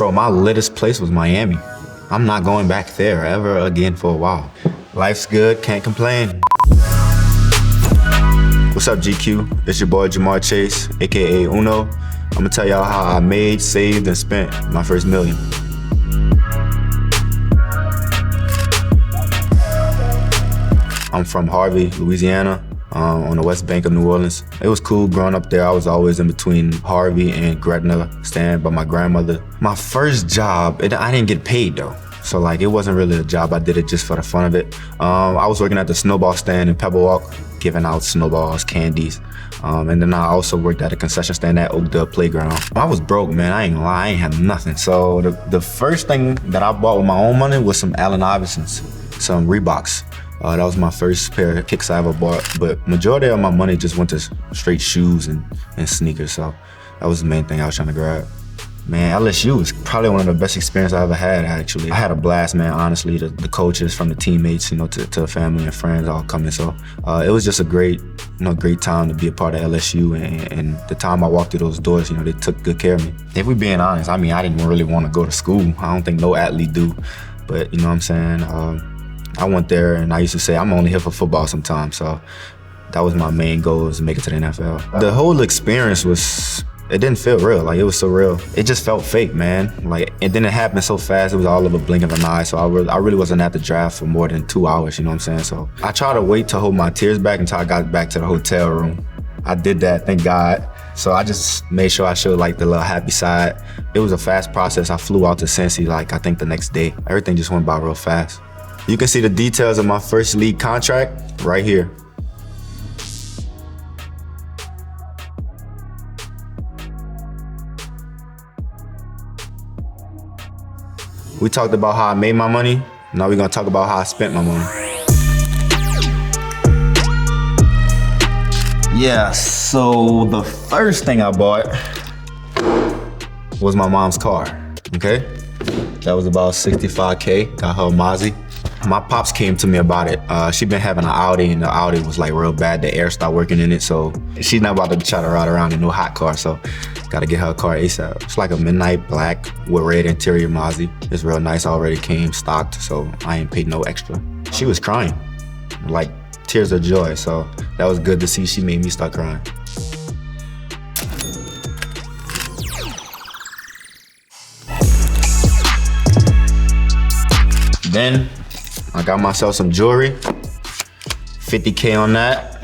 Bro, my littest place was Miami. I'm not going back there ever again for a while. Life's good, can't complain. What's up, GQ? It's your boy Jamar Chase, AKA Uno. I'm gonna tell y'all how I made, saved, and spent my first million. I'm from Harvey, Louisiana, on the west bank of New Orleans. It was cool growing up there. I was always in between Harvey and Gretna, staying by my grandmother. My first job, I didn't get paid though. So like, it wasn't really a job. I did it just for the fun of it. I was working at the snowball stand in Pebblewalk, giving out snowballs, candies. And then I also worked at a concession stand at Oakdale Playground. I was broke, man. I ain't gonna lie, I ain't had nothing. So the first thing that I bought with my own money was some Allen Iversons, some Reeboks. That was my first pair of kicks I ever bought. But majority of my money just went to straight shoes and sneakers. So that was the main thing I was trying to grab. Man, LSU was probably one of the best experiences I ever had, actually. I had a blast, man, honestly. The coaches, from the teammates, to family and friends all coming. So it was just a great time to be a part of LSU. And the time I walked through those doors, they took good care of me. If we're being honest, I mean, I didn't really want to go to school. I don't think no athlete do. But you know what I'm saying? I went there and I used to say, I'm only here for football sometimes. So that was my main goal, was to make it to the NFL. The whole experience it didn't feel real. Like, it was surreal. It just felt fake, man. Like, and then it happened so fast, it was all of a blink of an eye. So I really wasn't at the draft for more than 2 hours, you know what I'm saying? So I tried to wait to hold my tears back until I got back to the hotel room. I did that, thank God. So I just made sure I showed like the little happy side. It was a fast process. I flew out to Cincy, like, I think the next day. Everything just went by real fast. You can see the details of my first league contract right here. We talked about how I made my money. Now we're gonna talk about how I spent my money. Yeah, so the first thing I bought was my mom's car, okay? That was about $65K, got her a Maserati. My pops came to me about it. She been having an Audi, and the Audi was like real bad. The air stopped working in it, so she's not about to try to ride around in no hot car, so gotta get her a car ASAP. It's like a midnight black with red interior Maserati. It's real nice, already came stocked, so I ain't paid no extra. She was crying, like tears of joy, so that was good to see. She made me start crying. Then I got myself some jewelry, 50K on that.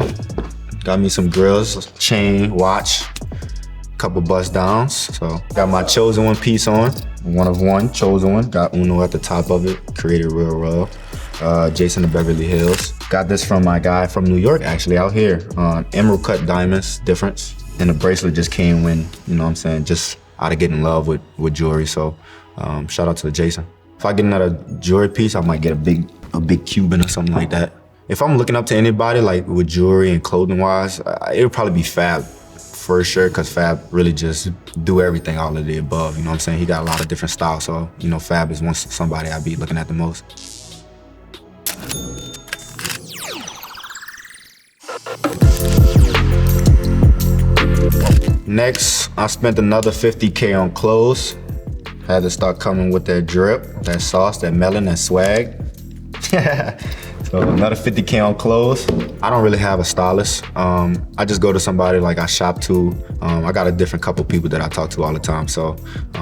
Got me some grills, chain, watch, couple bust downs. So got my chosen one piece on, one of one, chosen one. Got Uno at the top of it, created real well. Jason of Beverly Hills. Got this from my guy from New York, actually, out here. Emerald cut diamonds, difference. And the bracelet just came when, just out of getting in love with jewelry. So shout out to Jason. If I get another jewelry piece, I might get a big Cuban or something like that. If I'm looking up to anybody, like with jewelry and clothing wise, it would probably be Fab for sure, because Fab really just do everything, all of the above, you know what I'm saying? He got a lot of different styles, so Fab is somebody I'd be looking at the most. Next, I spent another 50K on clothes. Had to start coming with that drip, that sauce, that melon, that swag. So another 50K on clothes. I don't really have a stylist. I just go to somebody like I shop to. I got a different couple people that I talk to all the time. So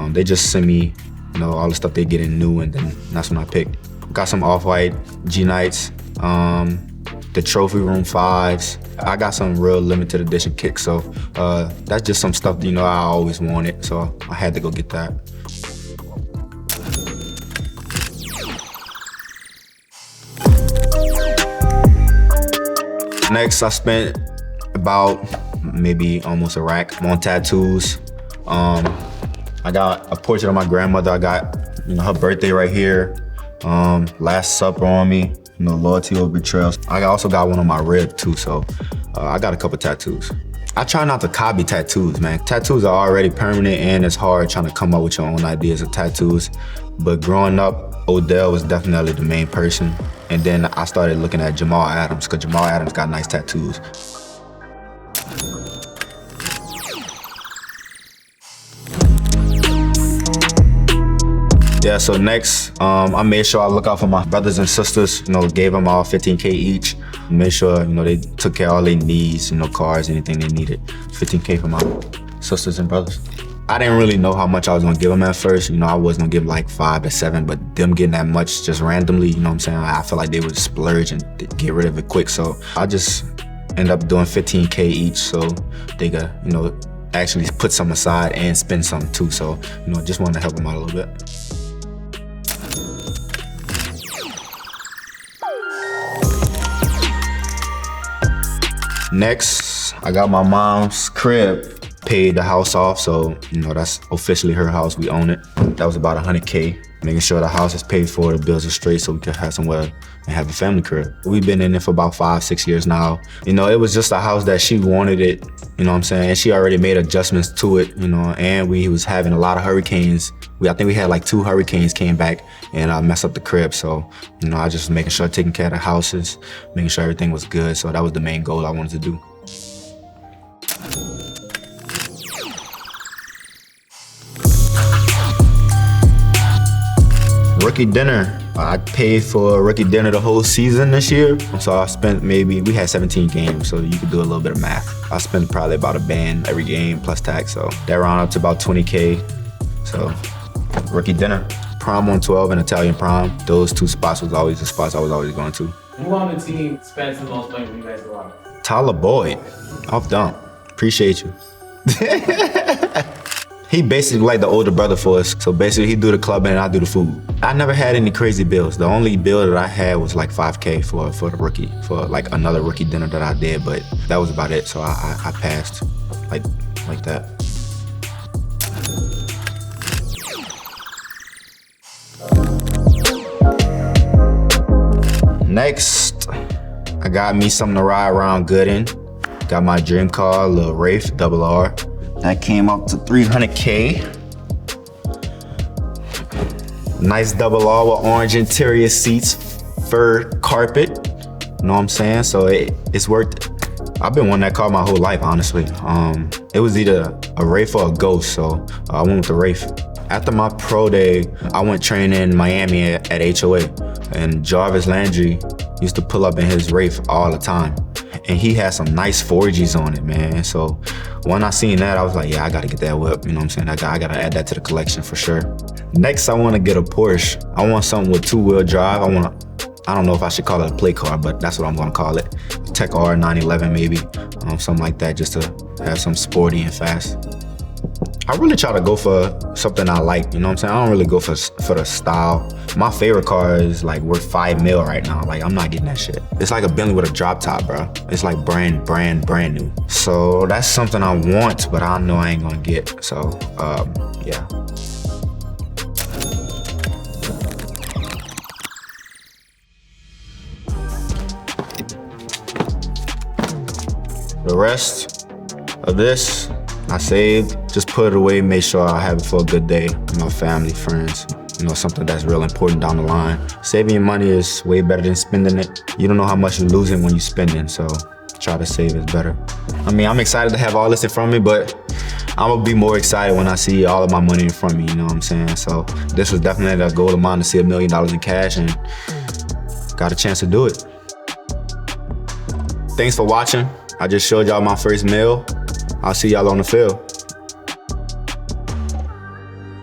they just send me, all the stuff they get in new, and then that's when I pick. Got some Off-White G-Nights, the Trophy Room 5s. I got some real limited edition kicks. So that's just some stuff that, I always wanted. So I had to go get that. Next, I spent about maybe almost a rack on tattoos. I got a portrait of my grandmother. I got, her birthday right here. Last Supper on me. Loyalty or betrayal. I also got one on my rib too. So I got a couple tattoos. I try not to copy tattoos, man. Tattoos are already permanent, and it's hard trying to come up with your own ideas of tattoos. But growing up, Odell was definitely the main person. And then I started looking at Jamal Adams, because Jamal Adams got nice tattoos. Yeah, so next, I made sure I look out for my brothers and sisters, gave them all 15K each. Made sure, they took care of all their needs, cars, anything they needed. 15K for my sisters and brothers. I didn't really know how much I was gonna give them at first. I was gonna give like 5 to 7, but them getting that much just randomly, I feel like they would splurge and get rid of it quick. So I just end up doing 15K each so they could, actually put some aside and spend some too. So, just wanted to help them out a little bit. Next, I got my mom's crib. Paid the house off, so that's officially her house. We own it. That was about 100K. Making sure the house is paid for, the bills are straight, so we can have somewhere and have a family crib. We've been in it for about 5-6 years now. It was just a house that she wanted it. And she already made adjustments to it. And we was having a lot of hurricanes. I think we had like 2 hurricanes came back and messed up the crib. So I just making sure taking care of the houses, making sure everything was good. So that was the main goal I wanted to do. Rookie dinner. I paid for a rookie dinner the whole season this year. So I spent we had 17 games, so you could do a little bit of math. I spent probably about $1 every game plus tax, so that round up to about 20K. So rookie dinner. Prom on 12 and Italian prom. Those 2 spots was always the spots I was always going to. Who on the team spends the most money when you guys go out? Tyler Boyd, off dump. Appreciate you. He basically like the older brother for us. So basically he do the clubbing and I do the food. I never had any crazy bills. The only bill that I had was like 5K for the rookie, for like another rookie dinner that I did, but that was about it. So I passed like that. Next, I got me something to ride around good in. Got my dream car, a little Wraith RR. That came up to 300K. Nice RR with orange interior seats, fur carpet. You know what I'm saying? So it's worth it. I've been wanting that car my whole life, honestly. It was either a Wraith or a Ghost, so I went with the Wraith. After my pro day, I went training in Miami at HOA, and Jarvis Landry used to pull up in his Wraith all the time. And he had some nice 4Gs on it, man. So when I seen that, I was like, yeah, I gotta get that whip. You know what I'm saying? I gotta add that to the collection for sure. Next, I wanna get a Porsche. I want something with 2-wheel drive. I don't know if I should call it a play car, but that's what I'm gonna call it. Tech R 911 maybe, something like that, just to have some sporty and fast. I really try to go for something I like, you know what I'm saying? I don't really go for the style. My favorite car is like worth $5 million right now. Like, I'm not getting that shit. It's like a Bentley with a drop top, bro. It's like brand new. So that's something I want, but I know I ain't gonna get. So, yeah. The rest of this, I saved, just put it away, make sure I have it for a good day with my family, friends, something that's real important down the line. Saving your money is way better than spending it. You don't know how much you're losing when you're spending, so try to save is better. I'm excited to have all this in front of me, but I'm gonna be more excited when I see all of my money in front of me, you know what I'm saying? So this was definitely a goal of mine to see $1 million in cash, and got a chance to do it. Thanks for watching. I just showed y'all my first meal. I'll see y'all on the field.